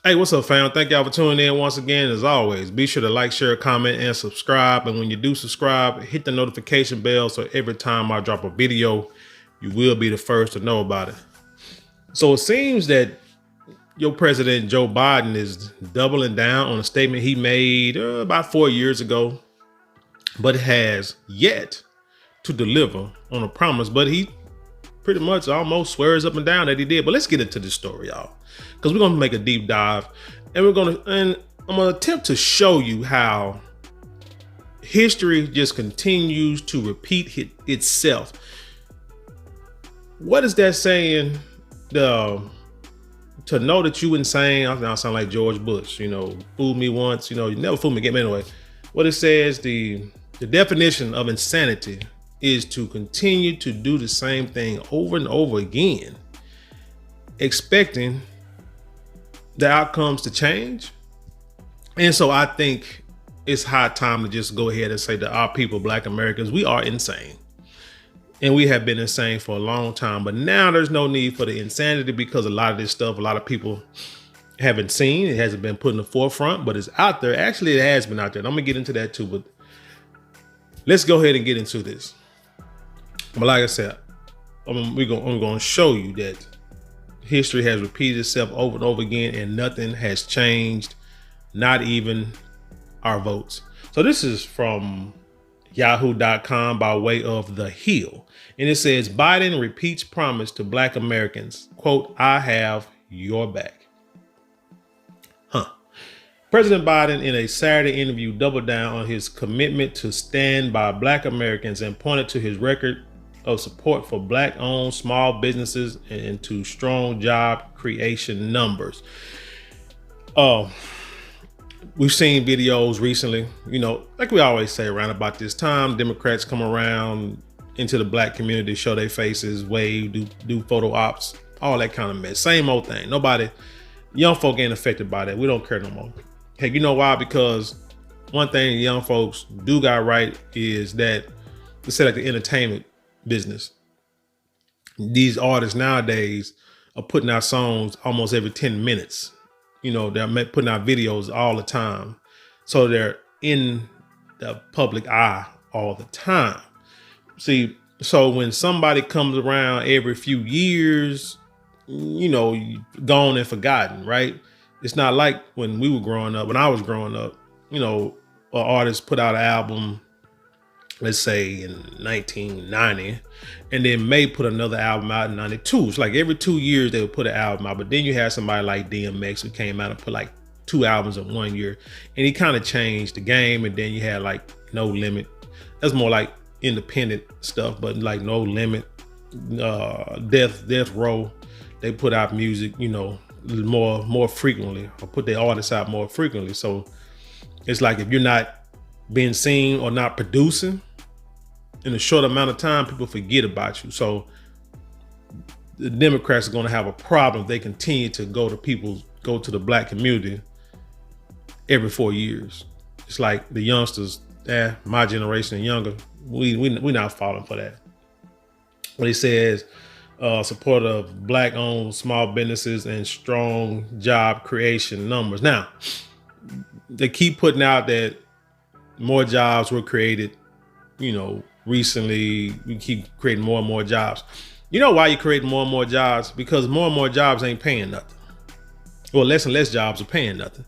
Hey, what's up, fam? Thank y'all for tuning in once again. As always, be sure to like, share, comment, and subscribe. And when you do subscribe, hit the notification bell so every time I drop a video, you will be the first to know about it. So it seems that your president, Joe Biden, is doubling down on a statement he made about 4 years ago, but has yet to deliver on a promise. But he pretty much almost swears up and down that he did. But let's get into this story, y'all, because we're going to make a deep dive, and I'm going to attempt to show you how history just continues to repeat itself. What is that saying? To know that you insane. I now sound like George Bush. Fool me once, you never fool me again. Anyway, what it says, the definition of insanity is to continue to do the same thing over and over again, expecting the outcomes to change. And so I think it's high time to just go ahead and say that our people, Black Americans, we are insane. And we have been insane for a long time. But now there's no need for the insanity, because a lot of this stuff, a lot of people haven't seen. It hasn't been put in the forefront, but it's out there. Actually, it has been out there. And I'm going to get into that too. But let's go ahead and get into this. But like I said, I'm going to show you that history has repeated itself over and over again, and nothing has changed, not even our votes. So this is from Yahoo.com by way of The Hill. And it says, Biden repeats promise to Black Americans, quote, "I have your back." President Biden, in a Saturday interview, doubled down on his commitment to stand by Black Americans and pointed to his record of support for Black-owned small businesses and to strong job creation numbers. We've seen videos recently, like we always say around about this time, Democrats come around into the Black community, show their faces, wave, do photo ops, all that kind of mess. Same old thing. Young folk ain't affected by that. We don't care no more. Hey, you know why? Because one thing young folks do got right is that, let's say like the entertainment business, these artists nowadays are putting out songs almost every 10 minutes. They're putting out videos all the time. So they're in the public eye all the time. See, so when somebody comes around every few years, gone and forgotten, right? It's not like when we were growing up, when I was growing up, an artist put out an album, let's say in 1990, and then may put another album out in 92. It's like every 2 years they would put an album out. But then you had somebody like DMX who came out and put like 2 albums in 1 year, and he kind of changed the game. And then you had like No Limit. That's more like independent stuff, but like No Limit, Death Row, they put out music, more frequently, or put their artists out more frequently. So it's like if you're not being seen or not producing in a short amount of time, people forget about you. So the Democrats are going to have a problem if they continue to go to the Black community every 4 years. It's like the youngsters, my generation and younger, we not falling for that. What he says, support of Black-owned small businesses and strong job creation numbers. Now, they keep putting out that more jobs were created, recently. We keep creating more and more jobs. You know why you create more and more jobs? Because more and more jobs ain't paying nothing. Well, less and less jobs are paying nothing.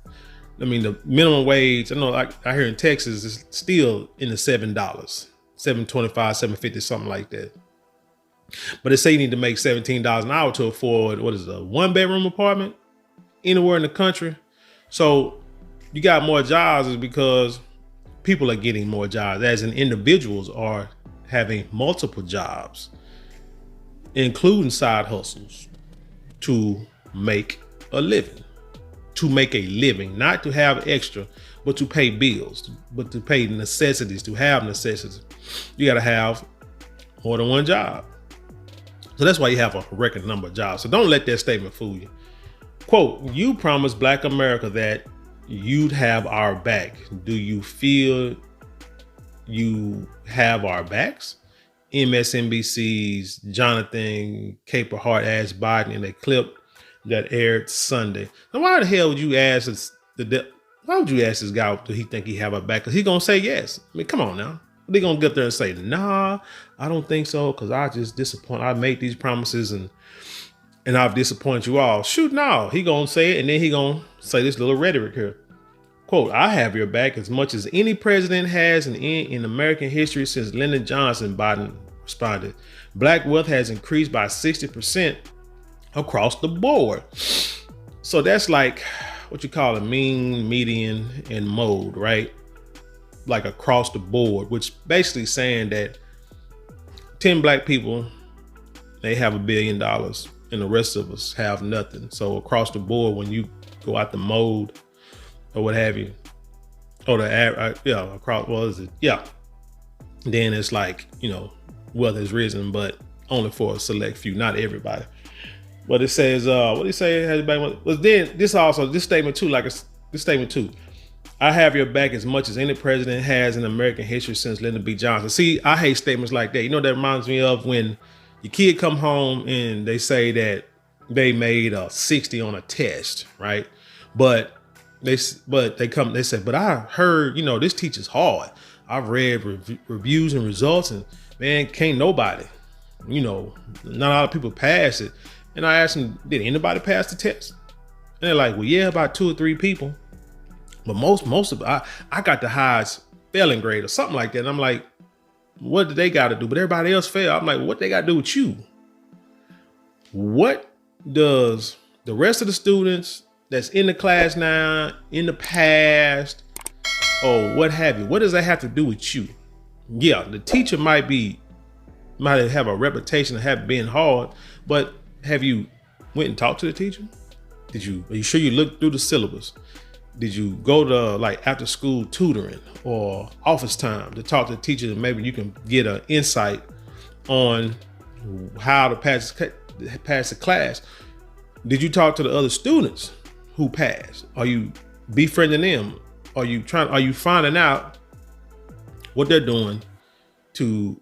I mean, the minimum wage, I know I hear in Texas, is still in the $7, $7.25, $7.50, something like that. But they say you need to make $17 an hour to afford, a 1-bedroom apartment anywhere in the country. So you got more jobs is because people are getting more jobs, as in individuals are having multiple jobs, including side hustles, to make a living. Not to have extra, but to pay bills, but to pay necessities, to have necessities. You got to have more than one job. So that's why you have a record number of jobs. So don't let that statement fool you. Quote, "You promised Black America that you'd have our back. Do you feel you have our backs?" MSNBC's Jonathan Capehart asked Biden in a clip that aired Sunday. Now, why the hell would you ask why would you ask this guy, do he think he have our back? Because he's going to say yes. I mean, come on now. They're going to get there and say, nah, I don't think so, because I just disappoint. I made these promises and I've disappointed you all. Shoot, no. He going to say it, and then he going to say this little rhetoric here. Quote, I have your back as much as any president has in American history since Lyndon Johnson, Biden responded. Black wealth has increased by 60% across the board. So that's like what you call a mean, median, and mode, right? Like across the board, which basically saying that 10 black people, they have $1 billion and the rest of us have nothing. So across the board, when you go out the mode or what have you, or across, what is it? Yeah. Then it's like, wealth has risen, but only for a select few, not everybody. But it says, what do you say? This statement too, I have your back as much as any president has in American history since Lyndon B. Johnson. See, I hate statements like that. That reminds me of when your kid come home and they say that they made a 60 on a test, right? But they say, but I heard, this teacher's hard. I've read reviews and results, and man, can't nobody, not a lot of people pass it. And I asked them, did anybody pass the test? And they're like, well, yeah, about 2 or 3 people. But most of I got the highest failing grade or something like that. And I'm like, what did they got to do? But everybody else failed. I'm like, what they got to do with you? What does the rest of the students that's in the class now, in the past, or what have you, what does that have to do with you? Yeah, the teacher might have a reputation of having been hard, but have you went and talked to the teacher? Are you sure you looked through the syllabus? Did you go to like after school tutoring or office time to talk to the teacher, and maybe you can get an insight on how to pass the class? Did you talk to the other students who passed? Are you befriending them? Are you finding out what they're doing to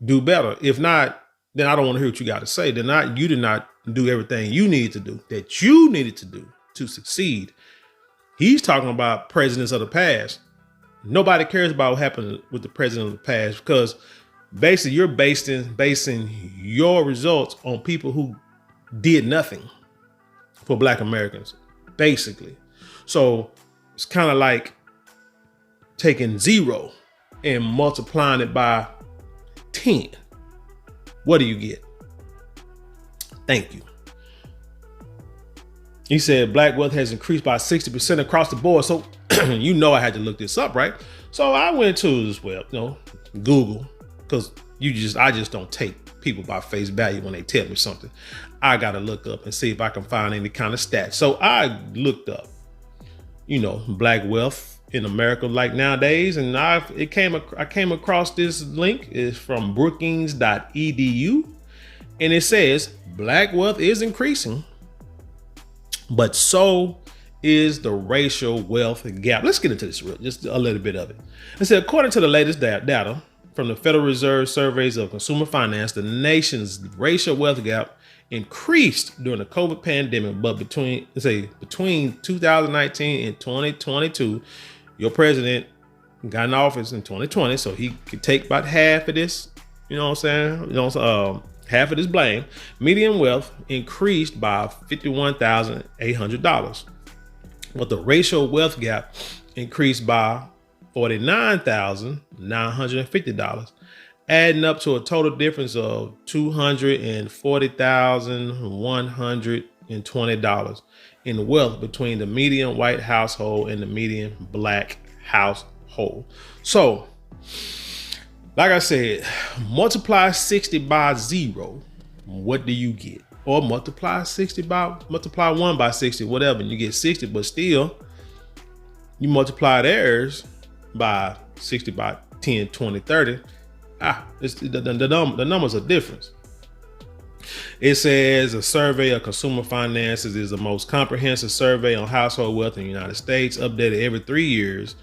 do better? If not, then I don't want to hear what you got to say. You did not do everything you needed to do to succeed. He's talking about presidents of the past. Nobody cares about what happened with the president of the past, because basically you're basing your results on people who did nothing for Black Americans, basically. So it's kind of like taking 0 and multiplying it by 10. What do you get? Thank you. He said Black wealth has increased by 60% across the board. So I had to look this up, right? So I went to this web, Google, because I just don't take people by face value when they tell me something. I got to look up and see if I can find any kind of stats. So I looked up, Black wealth in America like nowadays, and I came across this link. It's from Brookings.edu, and it says Black wealth is increasing, but so is the racial wealth gap. Let's get into this just a little bit of it. It said, according to the latest data from the Federal Reserve surveys of consumer finance, the nation's racial wealth gap increased during the COVID pandemic, but between 2019 and 2022, your president got in office in 2020, so he could take about half of this, half of this blame. Median wealth increased by $51,800, but the racial wealth gap increased by $49,950, adding up to a total difference of $240,120 in wealth between the median white household and the median Black household. So, like I said, multiply 60 by 0, what do you get? Or multiply 1 by 60, whatever, and you get 60, but still, you multiply theirs by 60 by 10, 20, 30. The numbers are different. It says a survey of consumer finances is the most comprehensive survey on household wealth in the United States, updated every 3 years.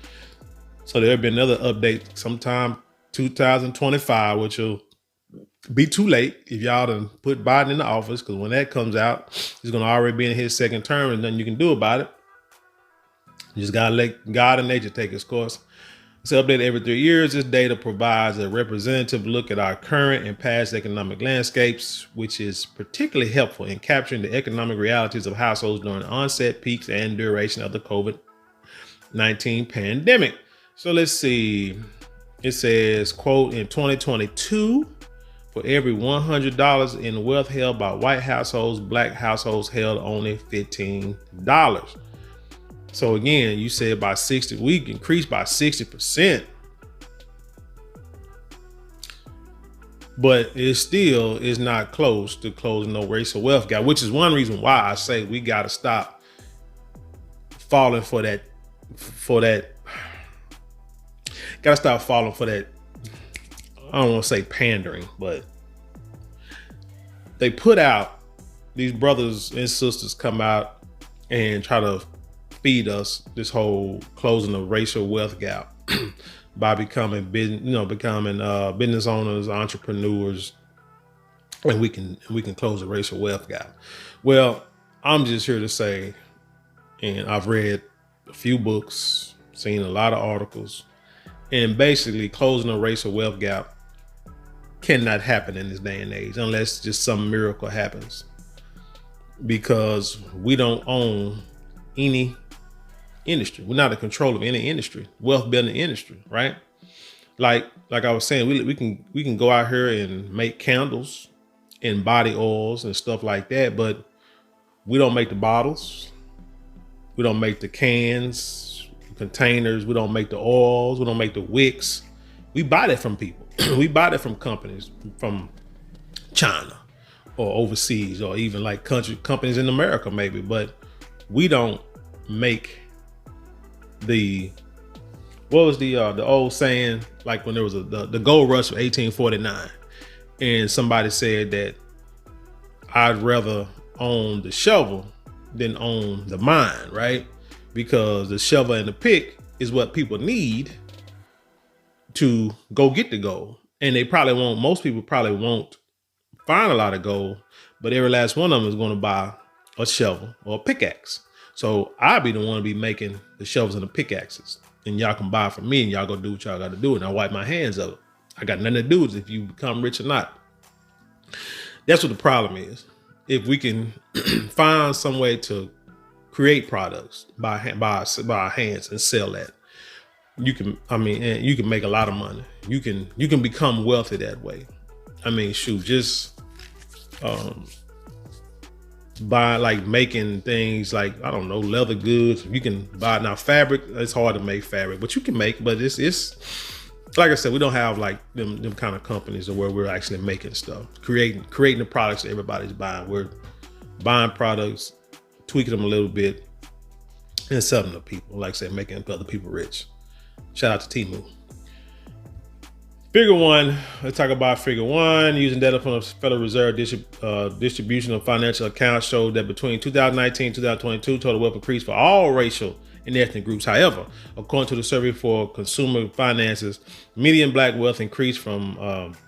So there'll be another update sometime 2025, which will be too late if y'all done put Biden in the office, because when that comes out, he's going to already be in his second term and nothing you can do about it. You just got to let God and nature take its course. It's updated every 3 years. This data provides a representative look at our current and past economic landscapes, which is particularly helpful in capturing the economic realities of households during the onset, peaks, and duration of the COVID-19 pandemic. So let's see. It says, quote, in 2022, for every $100 in wealth held by white households, black households held only $15. So again, you said by 60, we increased by 60%. But it still is not close to closing no racial wealth gap, which is one reason why I say we got to stop falling for that. Gotta stop falling for that. I don't want to say pandering, but they put out, these brothers and sisters come out and try to feed us this whole closing the racial wealth gap by becoming business owners, entrepreneurs, and we can close the racial wealth gap. Well, I'm just here to say, and I've read a few books, seen a lot of articles, and basically closing the racial wealth gap cannot happen in this day and age unless just some miracle happens, because we don't own any industry. We're not in control of any industry, wealth building industry, right? Like I was saying, we can go out here and make candles and body oils and stuff like that, but we don't make the bottles, we don't make the cans, containers, we don't make the oils, we don't make the wicks. We buy that from people. We buy that from companies from China or overseas, or even like companies in America maybe, but we don't make what was the old saying, like when there was the gold rush of 1849, and somebody said that I'd rather own the shovel than own the mine, right? Because the shovel and the pick is what people need to go get the gold. And most people probably won't find a lot of gold, but every last one of them is going to buy a shovel or a pickaxe. So I'll be the one to be making the shovels and the pickaxes, and y'all can buy from me, and y'all go do what y'all got to do, and I wipe my hands of it. I got nothing to do with if you become rich or not. That's what the problem is. If we can find some way to create products by our hands and sell that, you can make a lot of money. You can become wealthy that way. I mean, shoot, just by like making things like, I don't know, leather goods. You can buy now fabric. It's hard to make fabric, but you can make. But it's like I said, we don't have like them kind of companies where we're actually making stuff, creating the products that everybody's buying. We're buying products, tweaking them a little bit, and selling to people. Like I said, making other people rich. Shout out to Temu. Figure one, let's talk about figure one. Using data from the Federal Reserve distribution of financial accounts showed that between 2019 and 2022, total wealth increased for all racial and ethnic groups. However, according to the survey for consumer finances, median black wealth increased from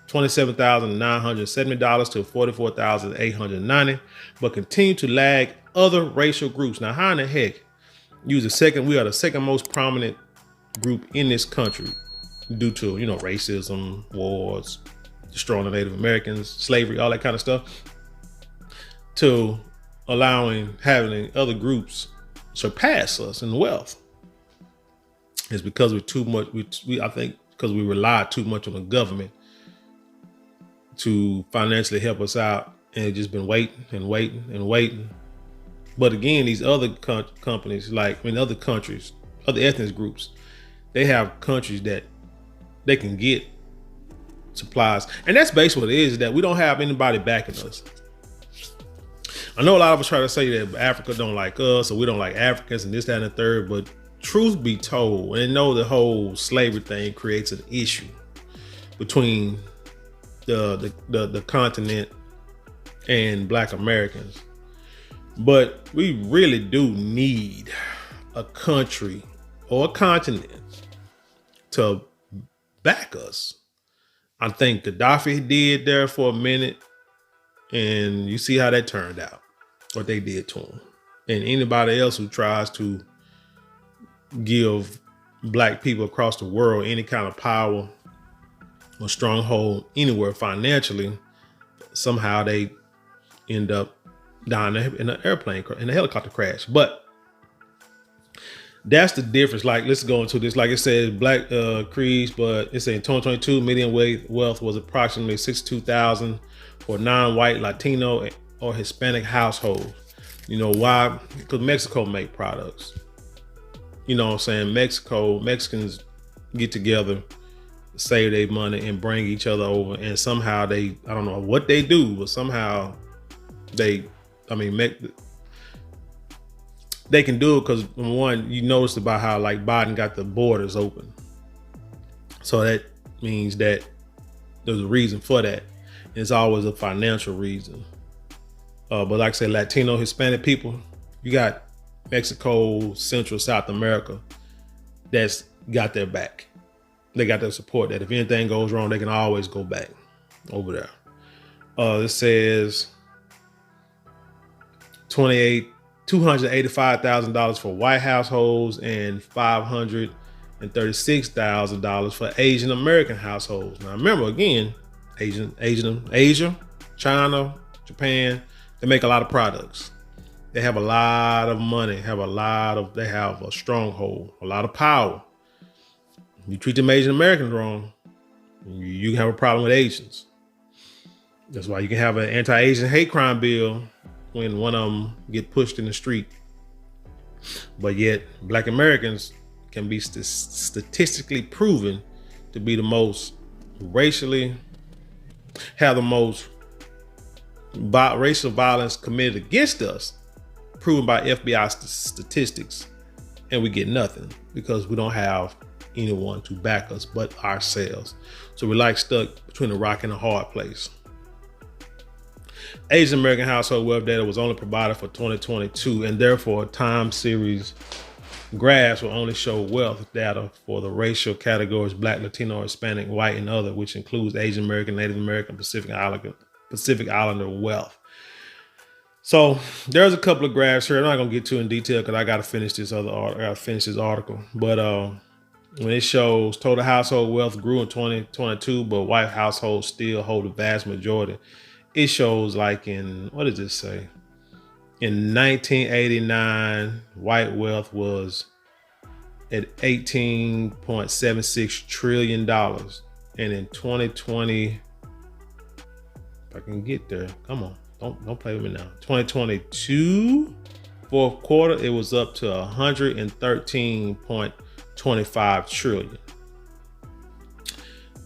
$27,970 to $44,890, but continued to lag other racial groups. Now, how in the heck we are the second most prominent group in this country due to, racism, wars, destroying the Native Americans, slavery, all that kind of stuff, to having other groups surpass us in wealth. It's because we're too much. I think because we rely too much on the government to financially help us out, and it's just been waiting. But again, these other companies, other countries, other ethnic groups, they have countries that they can get supplies. And that's basically what it is, that we don't have anybody backing us. I know a lot of us try to say that Africa don't like us, or we don't like Africans, and this, that, and the third, but truth be told, and I know the whole slavery thing creates an issue between the continent and Black Americans. But we really do need a country or a continent to back us I think Gaddafi did there for a minute, and you see how that turned out, what they did to him. And anybody else who tries to give black people across the world any kind of power or stronghold anywhere financially, somehow they end up dying in an airplane, in a helicopter crash. But that's the difference. Like, let's go into this. Like it says, black creeds, but it's saying 2022 median wealth was approximately 62,000 for non-white, Latino, or Hispanic households. You know why? Because Mexico make products. You know what I'm saying? Mexicans get together, save their money, and bring each other over. And somehow I don't know what they do, but somehow they can do it because, one, you noticed about how like Biden got the borders open. So that means that there's a reason for that. It's always a financial reason. But like I said, Latino, Hispanic people, you got Mexico, Central, South America that's got their back. They got their support that if anything goes wrong, they can always go back over there. It says $285,000 for white households and $536,000 for Asian American households. Now remember, again, Asia, China, Japan, they make a lot of products. They have a lot of money, they have a stronghold, a lot of power. You treat them Asian Americans wrong, you can have a problem with Asians. That's why you can have an anti-Asian hate crime bill when one of them get pushed in the street. But yet black Americans can be statistically proven to be the most have the most racial violence committed against us, proven by FBI statistics, and we get nothing because we don't have anyone to back us but ourselves. So we're like stuck between a rock and a hard place. Asian American household wealth data was only provided for 2022, and therefore time series graphs will only show wealth data for the racial categories Black, Latino, Hispanic, white, and other, which includes Asian American, Native American, Pacific Islander wealth. So there's a couple of graphs here. I'm not gonna get too in detail because I gotta finish this article. But when it shows total household wealth grew in 2022, but white households still hold the vast majority. It shows like what does this say? In 1989, white wealth was at $18.76 trillion. And in 2020, if I can get there, come on, don't play with me now. 2022, fourth quarter, it was up to 113.25 trillion.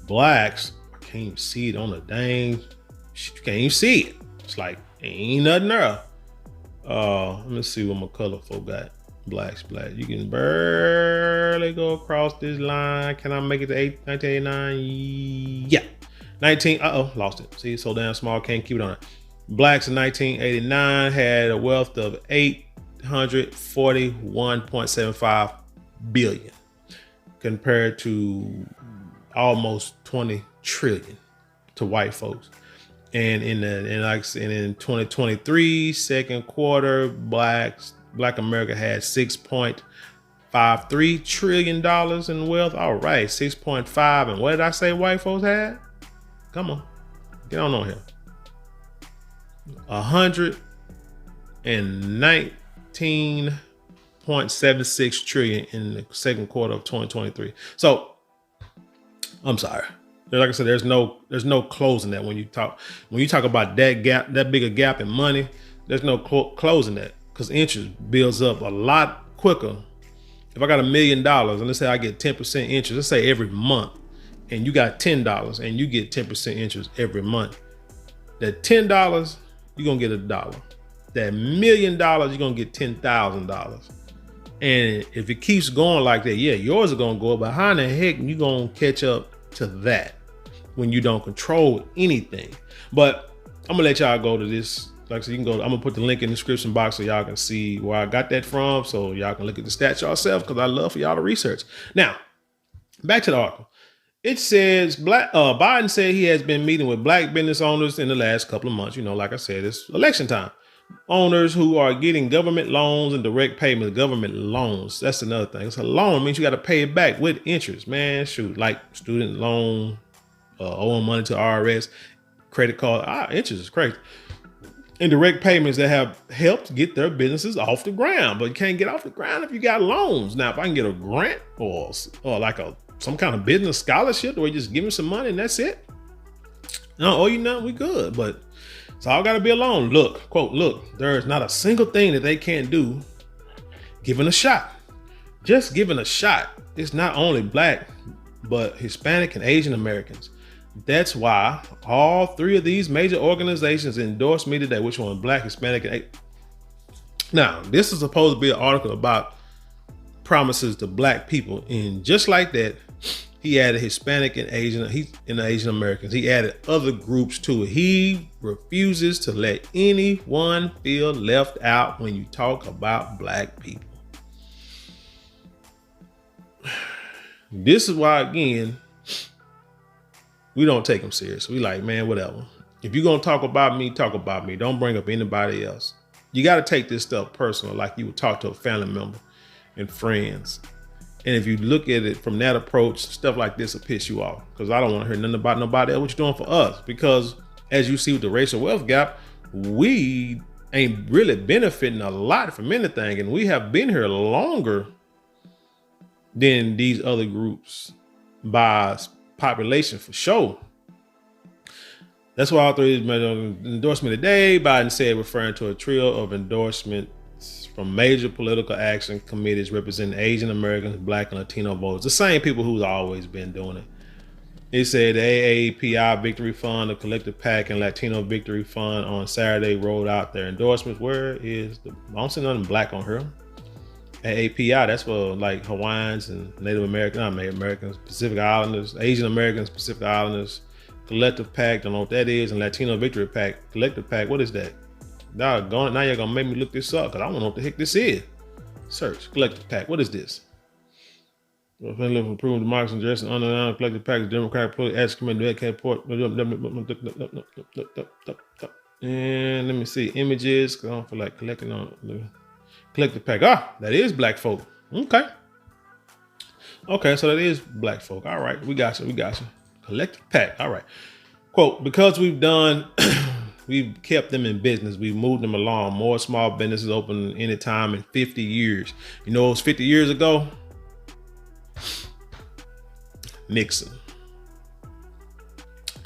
Blacks, I can't even see it on the dang. You can't even see it. It's like ain't nothing there. Let me see what my color folk got. Blacks. You can barely go across this line. Can I make it to 1989? Yeah. Lost it. See, so damn small, can't keep it on it. Blacks in 1989 had a wealth of 841.75 billion compared to almost 20 trillion to white folks. And in 2023 second quarter, Black America had $6.53 trillion in wealth. All right, 6.5. And what did I say white folks had? Come on, get on here. 119.76 trillion in the second quarter of 2023. So I'm sorry. Like I said, there's no closing that when you talk about that gap, that bigger gap in money, there's no closing that because interest builds up a lot quicker. If I got $1 million and let's say I get 10% interest, let's say every month, and you got $10 and you get 10% interest every month, that $10, you're going to get $1. That $1 million, you're going to get $10,000. And if it keeps going like that, yeah, yours are going to go up, but how in the heck you going to catch up to that when you don't control anything? But I'm gonna let y'all go to this. Like I said, you can go. I'm gonna put the link in the description box so y'all can see where I got that from, so y'all can look at the stats yourself, because I love for y'all to research. Now, back to the article. It says Biden said he has been meeting with black business owners in the last couple of months. Like I said, it's election time. Owners who are getting government loans and direct payments. Government loans. That's another thing. It's a loan. It means you got to pay it back with interest, man. Shoot, like student loan, owing money to IRS, credit card. Interest is crazy. And direct payments that have helped get their businesses off the ground. But you can't get off the ground if you got loans. Now, if I can get a grant or like some kind of business scholarship where you just give me some money and that's it. No, oh, you know, we good. But it's all got to be a loan. Look, quote, look, there is not a single thing that they can't do given a shot. Just given a shot. It's not only black, but Hispanic and Asian Americans. That's why all three of these major organizations endorsed me today. Which one? Black, Hispanic, and now, this is supposed to be an article about promises to black people. And just like that, he added Hispanic and Asian Americans. He added other groups to it. He refuses to let anyone feel left out when you talk about black people. This is why, again, we don't take him serious. We like, man, whatever. If you're going to talk about me, talk about me. Don't bring up anybody else. You got to take this stuff personal, like you would talk to a family member and friends. And if you look at it from that approach, stuff like this will piss you off, because I don't want to hear nothing about nobody else. What you doing for us? Because as you see with the racial wealth gap, we ain't really benefiting a lot from anything. And we have been here longer than these other groups by population for sure. That's why all three endorsed me today. Biden said, referring to a trio of endorsements from major political action committees representing Asian Americans, black and Latino voters. The same people who's always been doing it. He said the AAPI Victory Fund, the Collective PAC, and Latino Victory Fund on Saturday rolled out their endorsements. Where is I don't see nothing black on here. AAPI, that's for like Hawaiians and Native Americans, not Native Americans, Pacific Islanders, Asian Americans, Pacific Islanders. Collective PAC, don't know what that is, and Latino Victory PAC. Collective PAC, what is that? Now you're gonna make me look this up, because I don't know what the heck this is. Search Collective PAC. What is this? Improving democracy and justice under the Collective PAC is Democratic Political Action Committee. And let me see images, because I don't feel like collecting on the Collective PAC. That is black folk. Okay, so that is black folk. All right, we got you. Collective PAC. All right. Quote, because we've kept them in business. We've moved them along. More small businesses open anytime in 50 years. You know, it was 50 years ago. Nixon.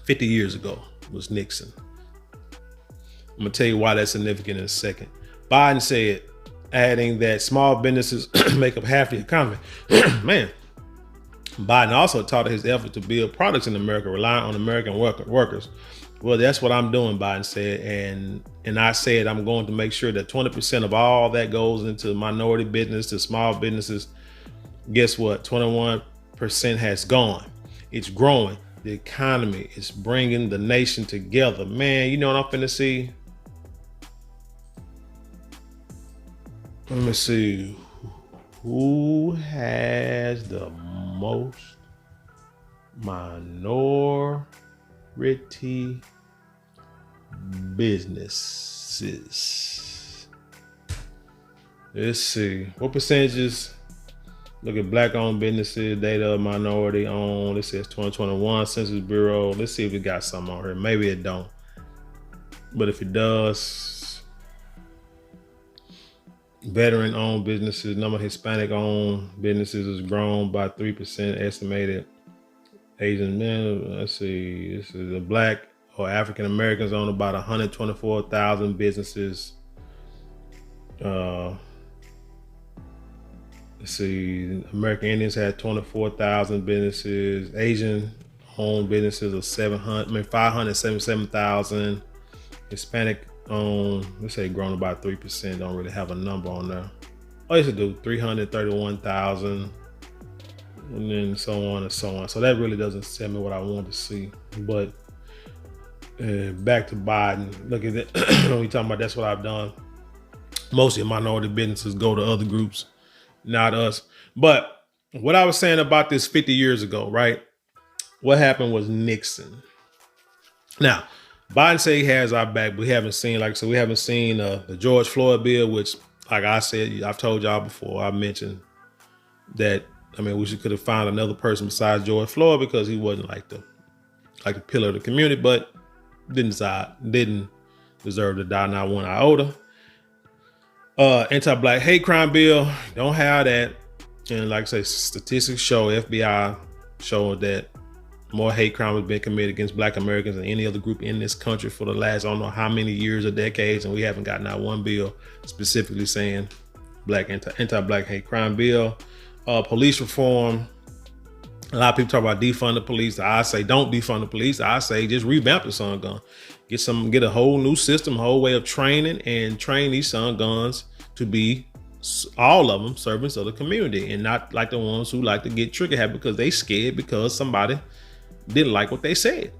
50 years ago was Nixon. I'm going to tell you why that's significant in a second. Biden said, adding that small businesses make up half the economy. Man. Biden also touted his effort to build products in America, relying on American workers. Well, that's what I'm doing, Biden said. And I said I'm going to make sure that 20% of all that goes into minority business, to small businesses. Guess what? 21% has gone. It's growing. The economy is bringing the nation together. Man, you know what I'm finna see? Let me see. Who has the most minority businesses? Let's see. What percentages? Look at black-owned businesses, data minority-owned. It says 2021 Census Bureau. Let's see if we got something on here. Maybe it don't. But if it does, veteran-owned businesses, number of Hispanic-owned businesses has grown by 3% estimated. Asian men, let's see, this is the black or African Americans own about 124,000 businesses. Let's see, American Indians had 24,000 businesses. Asian-owned businesses are 577,000. Hispanic let's say grown about 3%. Don't really have a number on there. Oh, yes, it do 331,000, and then so on and so on. So that really doesn't tell me what I want to see. But back to Biden. Look at it. When we talking about that's what I've done. Mostly minority businesses go to other groups, not us. But what I was saying about this 50 years ago, right? what happened was Nixon. Now, Biden say he has our back. We haven't seen, like I said, we haven't seen the George Floyd bill, which, like I said, I've told y'all before, I mentioned that, I mean, we could have found another person besides George Floyd because he wasn't like the pillar of the community, but didn't deserve to die, not one iota. Anti-black hate crime bill, don't have that. And like I say, statistics show, FBI showing that more hate crime has been committed against Black Americans than any other group in this country for the last, I don't know how many years or decades, and we haven't gotten out one bill specifically saying anti-black hate crime bill. Police reform. A lot of people talk about defund the police. I say don't defund the police. I say just revamp the Sun Gun. Get a whole new system, a whole way of training, and train these Sun Guns to be, all of them, servants of the community, and not like the ones who like to get trigger happy because they scared because somebody didn't like what they said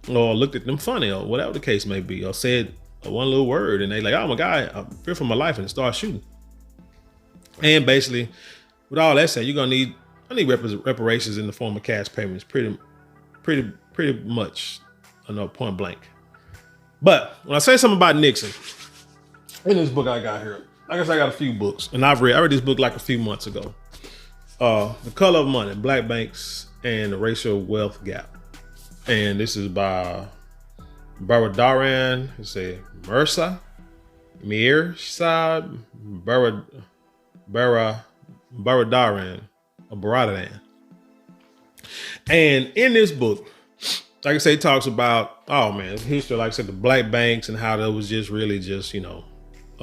or looked at them funny or whatever the case may be, or said one little word and they like, oh my God, I fear for my life, and start shooting. And basically, with all that said, I need reparations in the form of cash payments, pretty much, I know, point blank. But when I say something about Nixon, in this book I got here, like I said, I got a few books, and I read this book like a few months ago. The Color of Money, Black Banks and the Racial Wealth Gap. And this is by Baradaran, it's a Mirsa Baradaran. And in this book, like I say, it talks about, history, like I said, the black banks and how that was just really just, a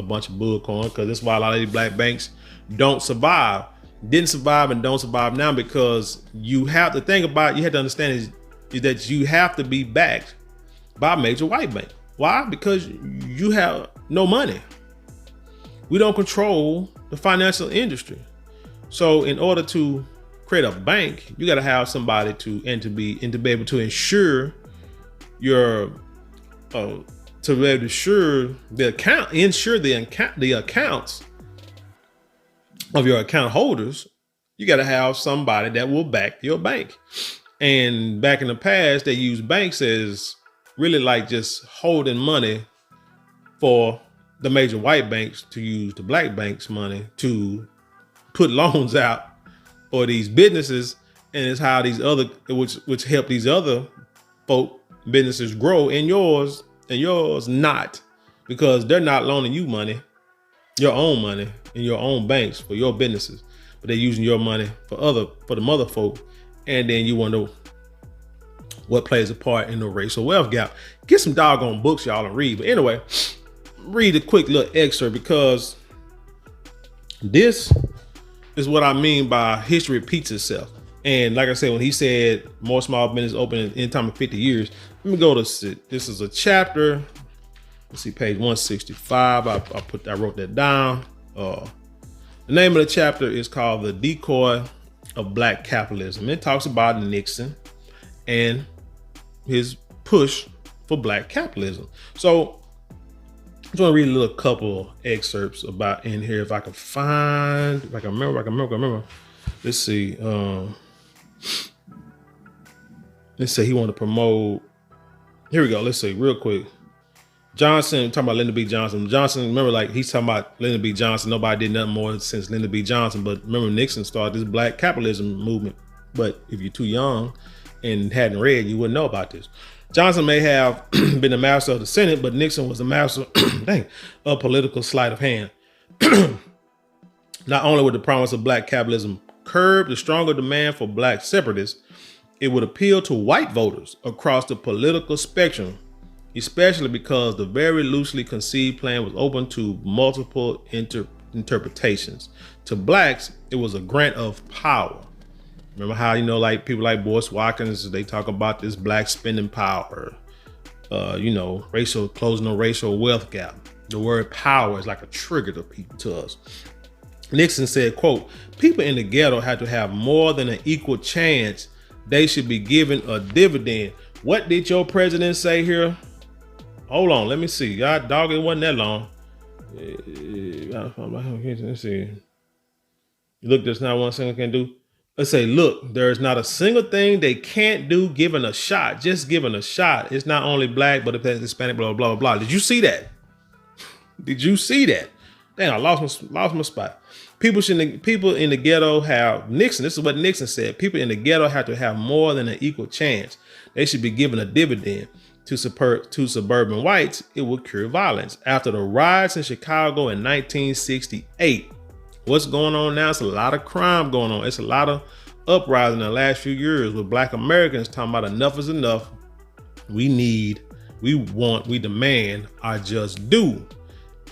bunch of bullcorn, because that's why a lot of these black banks didn't survive and don't survive now, because you have to understand is that you have to be backed by a major white bank. Why? Because you have no money. We don't control the financial industry. So in order to create a bank, you got to have somebody to be able to ensure the accounts of your account holders. You got to have somebody that will back your bank. And back in the past, they used banks as really like just holding money for the major white banks to use the black banks' money to put loans out for these businesses. And it's how these other, which help these other folk businesses grow, and yours not, because they're not loaning you money, your own money in your own banks for your businesses, but they're using your money for the mother folk. And then you wonder what plays a part in the racial wealth gap. Get some doggone books, y'all, and read. But anyway, read a quick little excerpt, because this is what I mean by history repeats itself. And like I said, when he said more small business open in time of 50 years, let me go to, this is a chapter. Let's see, page 165. I wrote that down. The name of the chapter is called The Decoy of Black Capitalism. It talks about Nixon and his push for black capitalism. So I just want to read a little couple excerpts about in here, if I can remember. Let's see. Let's say he wanted to promote. Here we go. Let's see real quick. Johnson, talking about Lyndon B. Johnson. Remember, like, he's talking about Lyndon B. Johnson. Nobody did nothing more since Lyndon B. Johnson. But remember, Nixon started this black capitalism movement. But if you're too young and hadn't read, you wouldn't know about this. Johnson may have been the master of the Senate, but Nixon was the master of political sleight of hand. Not only would the promise of black capitalism curb the stronger demand for black separatists, it would appeal to white voters across the political spectrum, especially because the very loosely conceived plan was open to multiple interpretations. To blacks, it was a grant of power. Remember how, like people like Boyce Watkins, they talk about this black spending power, closing the racial wealth gap. The word power is like a trigger to us. Nixon said, quote, people in the ghetto had to have more than an equal chance. They should be given a dividend. What did your president say here? Hold on, let me see. God dog, it wasn't that long. Let's see. You look, there's not one single can do. let's say, look, there's not a single thing they can't do given a shot. Just given a shot. It's not only black, but it's Hispanic, blah, blah, blah, blah. Did you see that? Did you see that? Damn, I lost my spot. People in the ghetto have Nixon. This is what Nixon said. People in the ghetto have to have more than an equal chance. They should be given a dividend. To suburban whites, it will cure violence. After the riots in Chicago in 1968, what's going on now? It's a lot of crime going on. It's a lot of uprising in the last few years with Black Americans talking about enough is enough. We demand our just due.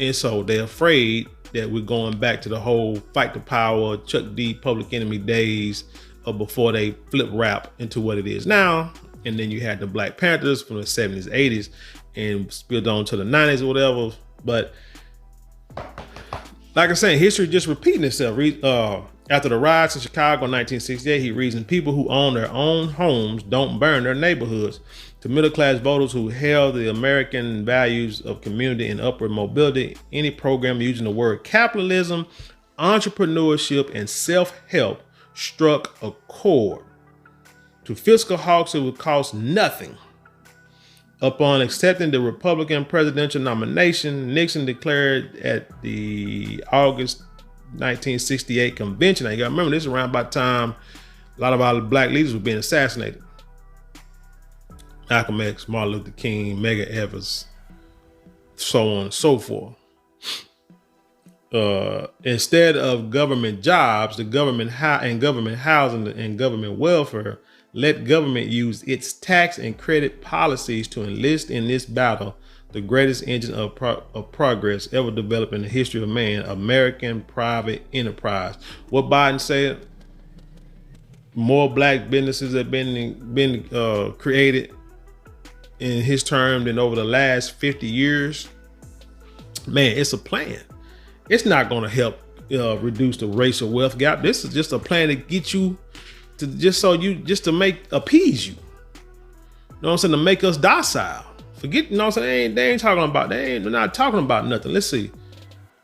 And so they're afraid that we're going back to the whole fight the power, Chuck D, Public Enemy days of before they flip rap into what it is now. And then you had the Black Panthers from the 70s, 80s, and spilled on to the 90s or whatever. But like I said, history just repeating itself. After the riots in Chicago in 1968, he reasoned people who own their own homes don't burn their neighborhoods. To middle-class voters who held the American values of community and upward mobility, any program using the word capitalism, entrepreneurship, and self-help struck a chord. To fiscal hawks, it would cost nothing. Upon accepting the Republican presidential nomination, Nixon declared at the August 1968 convention. Now, you got to remember, this is around about time a lot of our black leaders were being assassinated. Malcolm X, Martin Luther King, Medgar Evers, so on and so forth. Instead of government jobs, the government housing and government welfare, let government use its tax and credit policies to enlist in this battle the greatest engine of progress ever developed in the history of man, American private enterprise. What Biden said, more black businesses have been created in his term than over the last 50 years. Man, it's a plan. It's not going to help reduce the racial wealth gap. This is just a plan to get you to appease you. You know what I'm saying? To make us docile. Forget, you know what I'm saying? They're not talking about nothing. Let's see.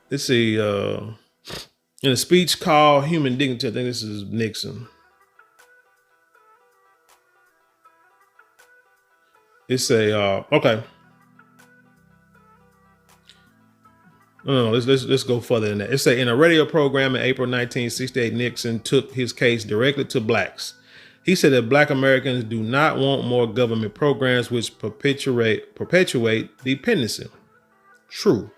In a speech called Human Dignity, I think this is Nixon. Okay. No, let's go further than that. It say in a radio program in April 1968, Nixon took his case directly to blacks. He said that black Americans do not want more government programs which perpetuate dependency. True.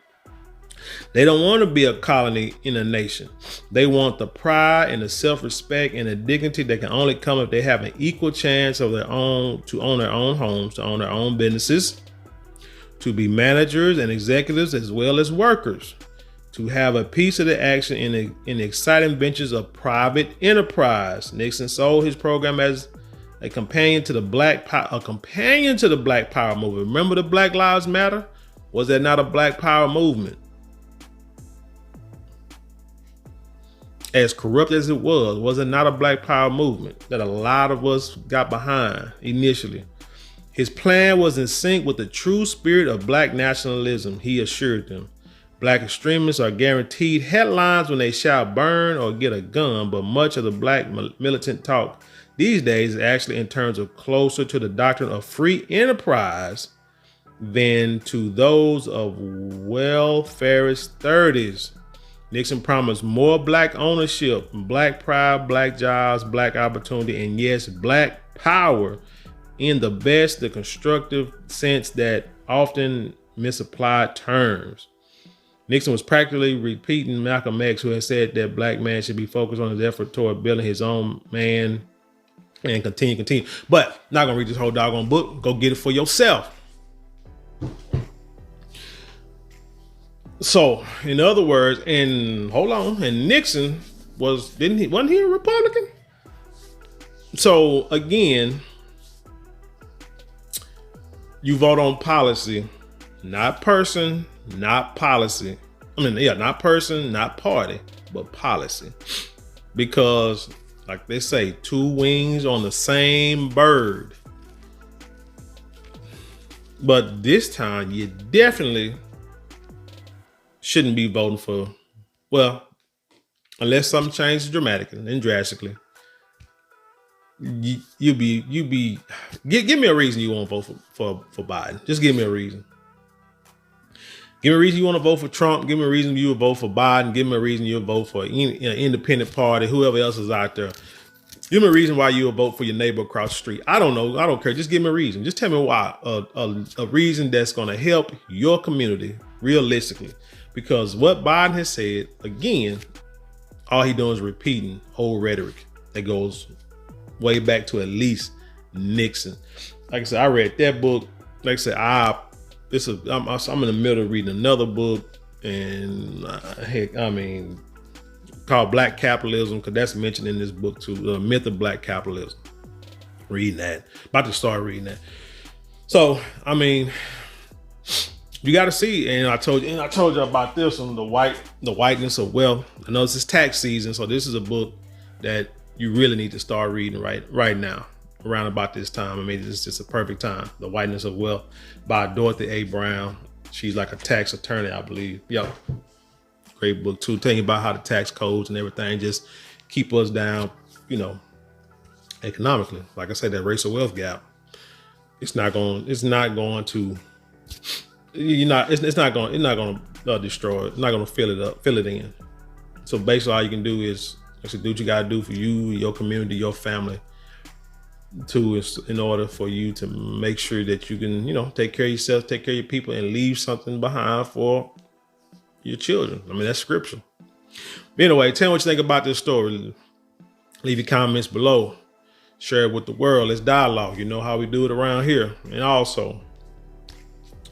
They don't want to be a colony in a nation. They want the pride and the self-respect and the dignity that can only come if they have an equal chance of to own their own homes, to own their own businesses, to be managers and executives as well as workers, to have a piece of the action in the exciting ventures of private enterprise. Nixon sold his program as a companion to the Black Power movement. Remember the Black Lives Matter? Was that not a Black Power movement? As corrupt as it was it not a Black Power movement that a lot of us got behind initially? His plan was in sync with the true spirit of black nationalism, he assured them. Black extremists are guaranteed headlines when they shout burn or get a gun, but much of the black militant talk these days is actually in terms of closer to the doctrine of free enterprise than to those of welfareist 30s. Nixon promised more black ownership, black pride, black jobs, black opportunity, and yes, black power in the constructive sense that often misapplied terms. Nixon was practically repeating Malcolm X, who had said that black man should be focused on his effort toward building his own man and continue. But not gonna read this whole doggone book. Go get it for yourself. So, in other words, and Nixon wasn't he a Republican? So again, you vote on policy, not person, not policy. Not person, not party, but policy. Because, like they say, two wings on the same bird. But this time, you definitely shouldn't be voting for, unless something changes dramatically and drastically. you be give me a reason you won't vote for Biden. Just give me a reason. Give me a reason you want to vote for Trump. Give me a reason you would vote for Biden. Give me a reason you'll vote for an independent party, whoever else is out there. Give me a reason why you would vote for your neighbor across the street. I don't know. I don't care. Just give me a reason. Just tell me why. A reason that's going to help your community realistically. Because what Biden has said, again, all he doing is repeating old rhetoric that goes way back to at least Nixon. Like I said, I read that book. Like I said, I'm in the middle of reading another book, and called Black Capitalism, because that's mentioned in this book too, The Myth of Black Capitalism. Reading that, about to start reading that. So I mean, you got to see, and I told you about this on the whiteness of wealth. I know this is tax season, so this is a book that you really need to start reading right now, around about this time. I mean, it's just a perfect time. The Whiteness of Wealth by Dorothy A. Brown. She's like a tax attorney, I believe. Yo, great book too, telling you about how the tax codes and everything just keep us down, economically. Like I said, that racial wealth gap, it's not going to destroy it. It's not going to fill it in. So basically all you can do is do what you got to do for you, your community, your family, in order for you to make sure that you can, take care of yourself, take care of your people, and leave something behind for your children. I mean, that's scripture. But anyway, tell me what you think about this story. Leave your comments below. Share it with the world. Let's dialogue. You know how we do it around here. And also,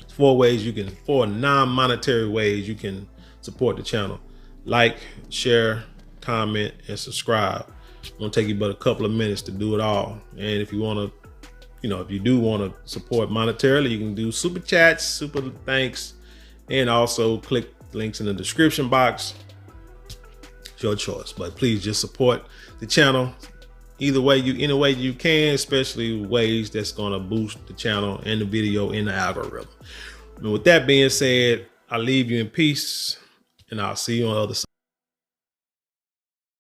four non-monetary ways you can support the channel. Like, share, comment, and subscribe. It won't take you but a couple of minutes to do it all. And if you want to, if you do want to support monetarily, you can do super chats, super thanks, and also click links in the description box. It's your choice, but please just support the channel any way you can, especially ways that's going to boost the channel and the video in the algorithm. And with that being said, I'll leave you in peace, and I'll see you on the other side.